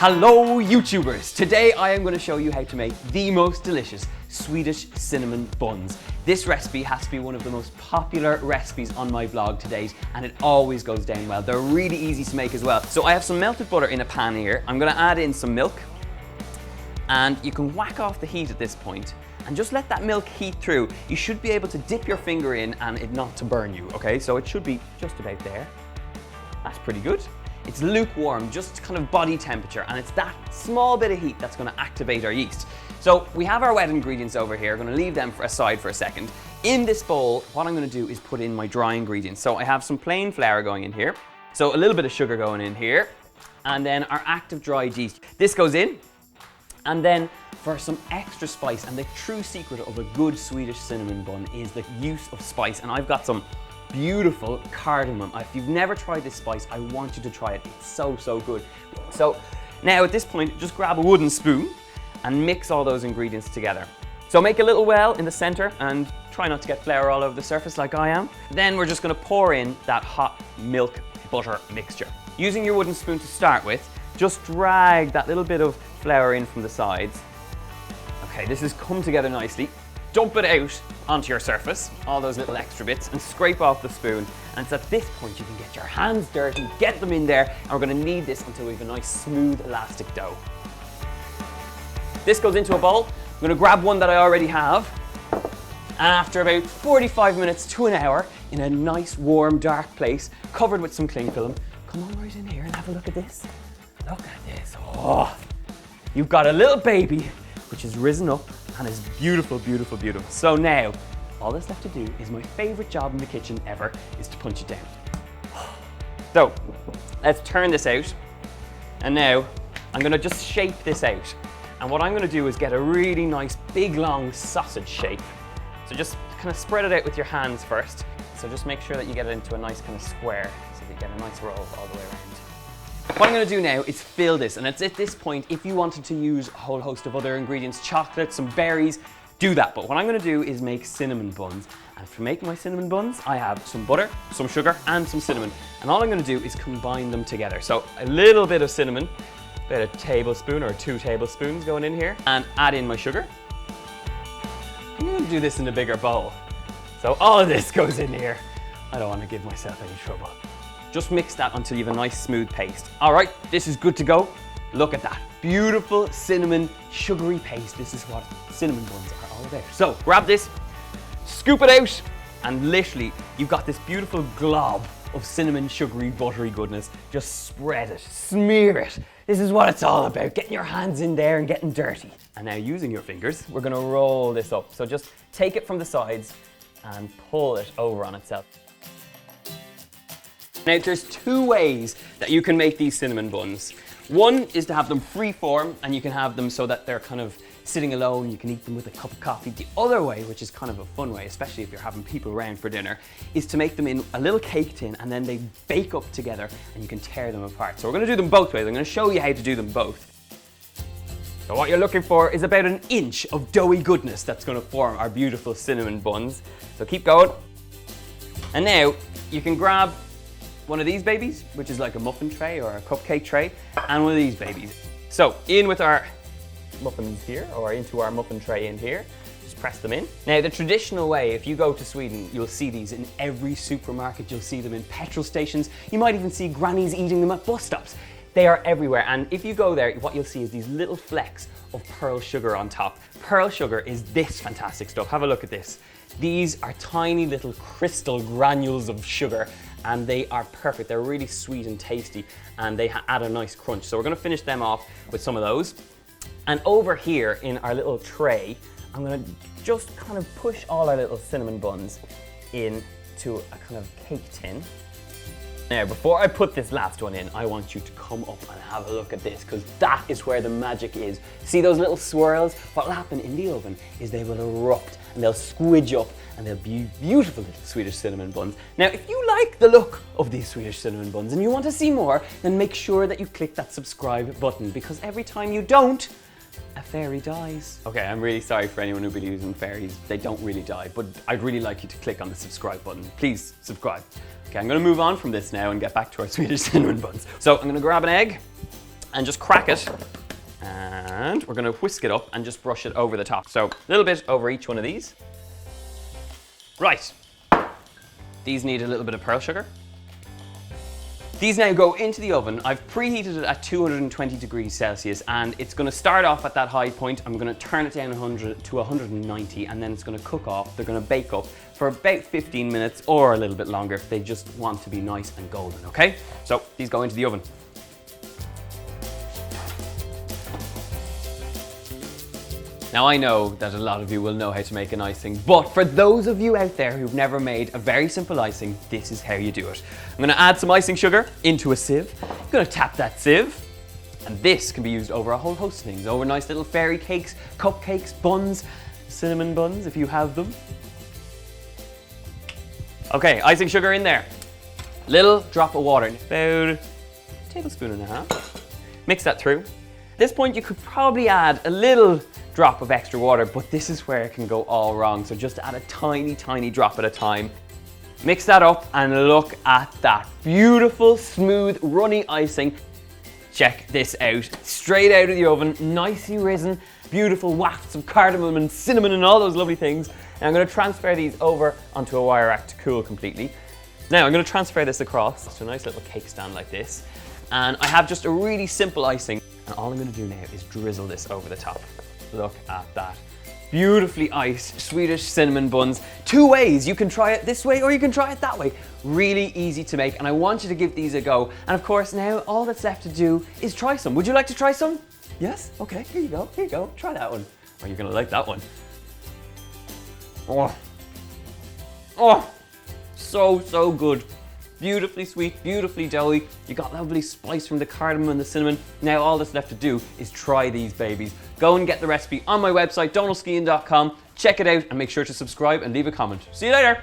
Hello YouTubers! Today I am going to show you how to make the most delicious Swedish cinnamon buns. This recipe has to be one of the most popular recipes on my blog to date, and it always goes down well. They're really easy to make as well. So I have some melted butter in a pan here. I'm going to add in some milk, and you can whack off the heat at this point and just let that milk heat through. You should be able to dip your finger in and it not to burn you, okay? So it should be just about there. That's pretty good. It's lukewarm, just kind of body temperature, and it's that small bit of heat that's going to activate our yeast. So we have our wet ingredients over here. I'm going to leave them aside for a second. In this bowl, what I'm going to do is put in my dry ingredients. So I have some plain flour going in here, so a little bit of sugar going in here, and then our active dried yeast. This goes in, and then for some extra spice, and the true secret of a good Swedish cinnamon bun is the use of spice, and I've got some beautiful cardamom. If you've never tried this spice, I want you to try it. It's so, so good. So now at this point, just grab a wooden spoon and mix all those ingredients together. So make a little well in the center and try not to get flour all over the surface like I am. Then we're just gonna pour in that hot milk butter mixture. Using your wooden spoon to start with, just drag that little bit of flour in from the sides. Okay, this has come together nicely. Dump it out onto your surface, all those little extra bits, and scrape off the spoon. And it's at this point you can get your hands dirty, get them in there, and we're going to knead this until we have a nice smooth elastic dough. This goes into a bowl. I'm going to grab one that I already have, and after about 45 minutes to an hour in a nice warm dark place covered with some cling film, come on right in here and have a look at this. Look at this. Oh, you've got a little baby which has risen up and is beautiful, beautiful, beautiful. So now, all that's left to do is my favorite job in the kitchen ever, is to punch it down. So, let's turn this out. And now, I'm gonna just shape this out. And what I'm gonna do is get a really nice, big, long sausage shape. So just kind of spread it out with your hands first. So just make sure that you get it into a nice kind of square, so that you get a nice roll all the way around. What I'm going to do now is fill this, and it's at this point, if you wanted to use a whole host of other ingredients, chocolate, some berries, do that. But what I'm going to do is make cinnamon buns. And to make my cinnamon buns, I have some butter, some sugar, and some cinnamon. And all I'm going to do is combine them together. So a little bit of cinnamon, about a tablespoon or 2 tablespoons going in here, and add in my sugar. I'm going to do this in a bigger bowl. So all of this goes in here. I don't want to give myself any trouble. Just mix that until you have a nice smooth paste. All right, this is good to go. Look at that. Beautiful cinnamon sugary paste. This is what cinnamon buns are all about. So grab this, scoop it out, and literally you've got this beautiful glob of cinnamon sugary buttery goodness. Just spread it, smear it. This is what it's all about, getting your hands in there and getting dirty. And now using your fingers, we're gonna roll this up. So just take it from the sides and pull it over on itself. Now there's 2 ways that you can make these cinnamon buns. One is to have them free form, and you can have them so that they're kind of sitting alone, you can eat them with a cup of coffee. The other way, which is kind of a fun way, especially if you're having people around for dinner, is to make them in a little cake tin, and then they bake up together and you can tear them apart. So we're going to do them both ways. I'm going to show you how to do them both. So what you're looking for is about an inch of doughy goodness that's going to form our beautiful cinnamon buns. So keep going. And now you can grab one of these babies, which is like a muffin tray or a cupcake tray, and one of these babies. So in with our muffins here, or into our muffin tray in here, just press them in. Now the traditional way, if you go to Sweden, you'll see these in every supermarket, you'll see them in petrol stations, you might even see grannies eating them at bus stops. They are everywhere, and if you go there, what you'll see is these little flecks of pearl sugar on top. Pearl sugar is this fantastic stuff. Have a look at this. These are tiny little crystal granules of sugar, and they are perfect. They're really sweet and tasty, and they add a nice crunch. So we're gonna finish them off with some of those. And over here in our little tray, I'm gonna just kind of push all our little cinnamon buns into a kind of cake tin. Now, before I put this last one in, I want you to come up and have a look at this, because that is where the magic is. See those little swirls? What will happen in the oven is they will erupt and they'll squidge up and they'll be beautiful little Swedish cinnamon buns. Now, if you like the look of these Swedish cinnamon buns and you want to see more, then make sure that you click that subscribe button, because every time you don't, a fairy dies. Okay, I'm really sorry for anyone who believes in fairies. They don't really die, but I'd really like you to click on the subscribe button. Please subscribe. Okay, I'm gonna move on from this now and get back to our Swedish cinnamon buns. So I'm gonna grab an egg, and just crack it. And we're gonna whisk it up and just brush it over the top. So a little bit over each one of these. Right, these need a little bit of pearl sugar. These now go into the oven. I've preheated it at 220 degrees Celsius, and it's gonna start off at that high point. I'm gonna turn it down 100 to 190, and then it's gonna cook off. They're gonna bake up for about 15 minutes or a little bit longer if they just want to be nice and golden, okay? So these go into the oven. Now I know that a lot of you will know how to make an icing, but for those of you out there who've never made a very simple icing, this is how you do it. I'm gonna add some icing sugar into a sieve. I'm gonna tap that sieve, and this can be used over a whole host of things, over nice little fairy cakes, cupcakes, buns, cinnamon buns if you have them. Okay, icing sugar in there. Little drop of water, about a tablespoon and a half. Mix that through. At this point you could probably add a little drop of extra water, but this is where it can go all wrong. So just add a tiny, tiny drop at a time. Mix that up and look at that beautiful, smooth, runny icing. Check this out, straight out of the oven, nicely risen, beautiful wafts of cardamom and cinnamon and all those lovely things. And I'm gonna transfer these over onto a wire rack to cool completely. Now I'm gonna transfer this across to a nice little cake stand like this. And I have just a really simple icing. And all I'm gonna do now is drizzle this over the top. Look at that. Beautifully iced Swedish cinnamon buns. Two ways, you can try it this way or you can try it that way. Really easy to make, and I want you to give these a go. And of course now all that's left to do is try some. Would you like to try some? Yes? Okay, here you go, try that one. Oh, you're gonna like that one. Oh, so good. Beautifully sweet, beautifully doughy. You got lovely spice from the cardamom and the cinnamon. Now all that's left to do is try these babies. Go and get the recipe on my website, donalskehan.com. Check it out and make sure to subscribe and leave a comment. See you later.